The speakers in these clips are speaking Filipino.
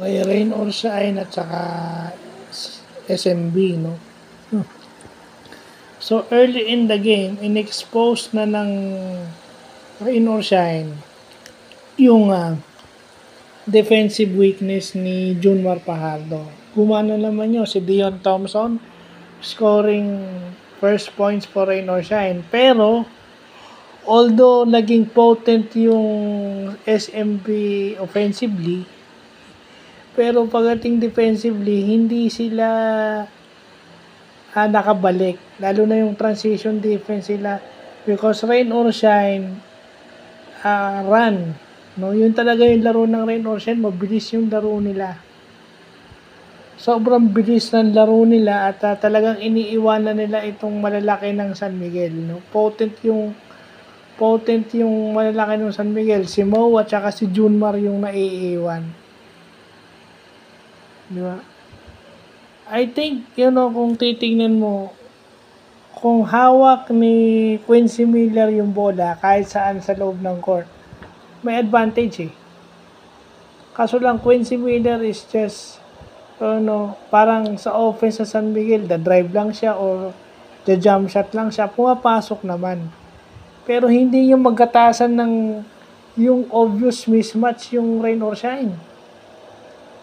May rain or shine at saka SMB, no? So, early in the game, in-expose na ng rain or shine yung defensive weakness ni Junmar Fajardo. Gumana naman yun, si Dion Thompson scoring first points for rain or shine. Pero, although naging potent yung SMB offensively, pero pagdating defensively, hindi sila nakabalik. Lalo na yung transition defense sila. Because rain or shine, run. No, yun talaga yung laro ng rain or shine. Mabilis yung laro nila. Sobrang bilis ng laro nila at talagang iniiwanan nila itong malalaki ng San Miguel. No? Potent yung malalaki ng San Miguel. Si Mo at saka si Junmar yung naiiwan. Di ba? I think, kung titingnan mo, kung hawak ni Quincy Miller yung bola kahit saan sa loob ng court, may advantage eh. Kaso lang, Quincy Miller is just, parang sa offense sa San Miguel, the-drive lang siya or the-jump shot lang siya, pumapasok naman. Pero hindi yung magkatasan ng yung obvious mismatch yung rain or shine.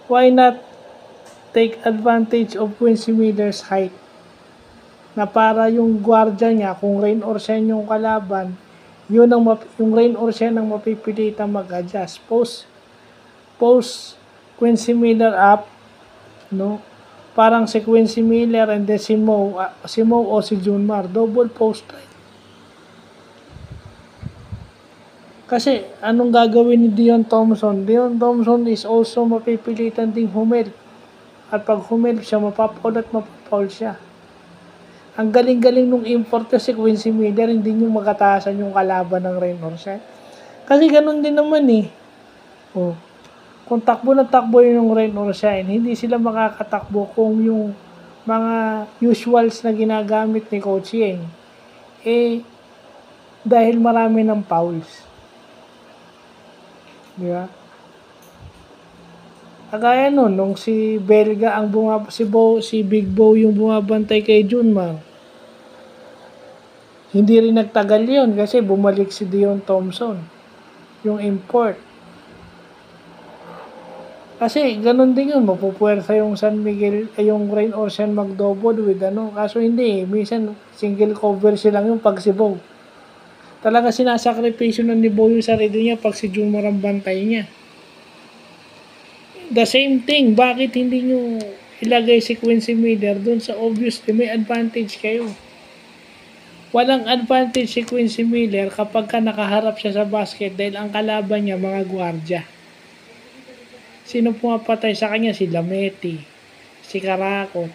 Why not take advantage of Quincy Miller's height? Na para yung gwardiya niya, kung rain or shine yung kalaban, yung rain or shine ang mapipilitan mag-adjust. Post Quincy Miller up, no? Parang si Quincy Miller and then si Mo o si Junmar, double post right. Kasi anong gagawin ni Dion Thompson? Dion Thompson is also mapipilitan ding humel. At pag humel siya, mapapaul at mapapaul siya. Ang galing-galing nung importer si Quincy Miller, hindi nyo magkatasan yung kalaban ng rain or shine. Kasi ganun din naman eh. Kung takbo na takbo yung rain or shine, hindi sila makakatakbo kung yung mga usuals na ginagamit ni Coach Yeng, dahil marami ng fouls. Di ba? Kagaya nun, nung si Belga si Big Bo yung bumabantay kay Junmar. Hindi rin nagtagal yun kasi bumalik si Dion Thompson, yung import. Kasi ganun din yun, mapupuwersa yung San Miguel, yung rain or shine mag-double with kaso hindi minsan single cover silang yung pag si Bo. Talaga sinasakripisyo na ni Bo yung sarili niya pag si Junmar ang bantay niya. The same thing, bakit hindi nyo ilagay si Quincy Miller doon sa obviously may advantage kayo. Walang advantage si Quincy Miller kapag nakaharap siya sa basket dahil ang kalaban niya mga gwardiya. Sino pumapatay sa kanya? Si Lameti, si Karakot.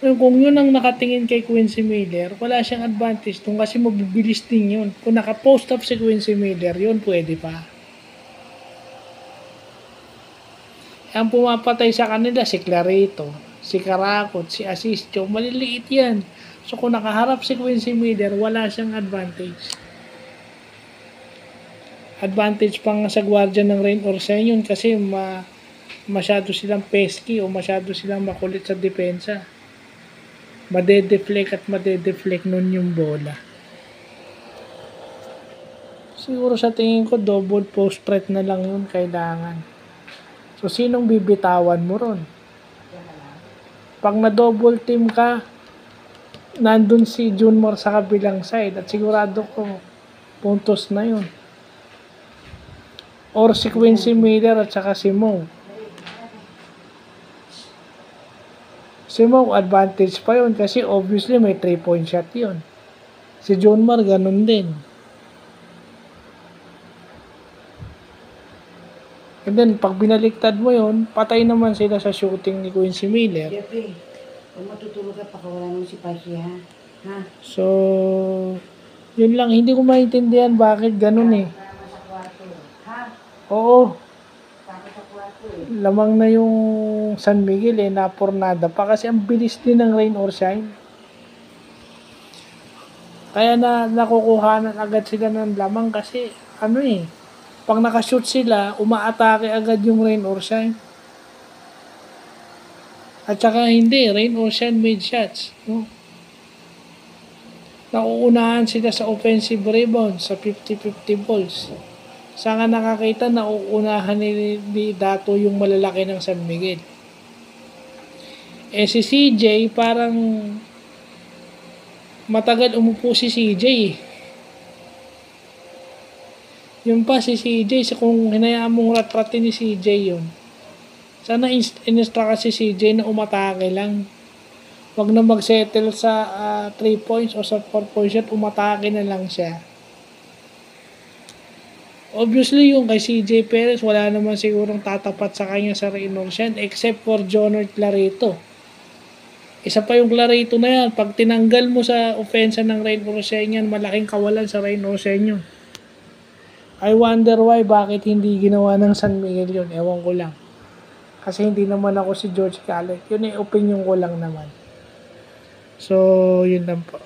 Kung yun ang nakatingin kay Quincy Miller, wala siyang advantage doon kasi mabibilis din yun. Kung naka-post up si Quincy Miller, yun pwede pa. Ang pumapatay sa kanila si Clarito, si Karakot, si Asistio, maliliit yan. So kung nakaharap si Quincy Miller, wala siyang advantage. Advantage pang sa gwardiya ng rain or shine yun kasi masyado silang pesky o masyado silang makulit sa depensa. Madedeflect nun yung bola. Siguro sa tingin ko, double post threat na lang yun kailangan. So, sinong bibitawan mo ron? Pag na-double team ka, nandun si Junmar sa kabilang side at sigurado ko, puntos na yun. Or si Quincy Miller at saka si Mo. Si Mo, advantage pa yun kasi obviously may 3-point shot yun. Si Junmar, ganun din. And then, pag binaliktad mo yun, patay naman sila sa shooting ni Quincy Miller. Jeffrey, kung matutulog ka, pakawala naman si Pachi, ha? So, yun lang. Hindi ko maintindihan bakit ganun eh. Oo. Lamang na yung San Miguel napornada pa kasi ang bilis din ng rain or shine. Kaya nakukuhanan agad sila ng lamang kasi Pag nakashoot sila, umaatake agad yung rain or shine. At saka hindi, rain or shine made shots. No? Nauunahan sila sa offensive rebound sa 50-50 balls. Saan ka nakakita nauunahan ni Dato yung malalaki ng San Miguel. Eh si CJ parang matagal umupo si CJ eh. Yun pa si CJ, kung hinayaan mong rat-ratin ni CJ yun, sana inistra ka si CJ na umatake lang. Wag na mag-settle sa 3 points o sa 4 points shot, umatake na lang siya. Obviously yung kay CJ Perez, wala naman sigurong tatapat sa kanya sa rain or shine except for Jonard Clarito. Isa pa yung Clarito na yan, pag tinanggal mo sa ofensa ng rain or shine yan, malaking kawalan sa rain or shine yun. I wonder why, bakit hindi ginawa ng San Miguel yun, ewan ko lang. Kasi hindi naman ako si George Calec, yun ay opinion ko lang naman. So, yun lang po.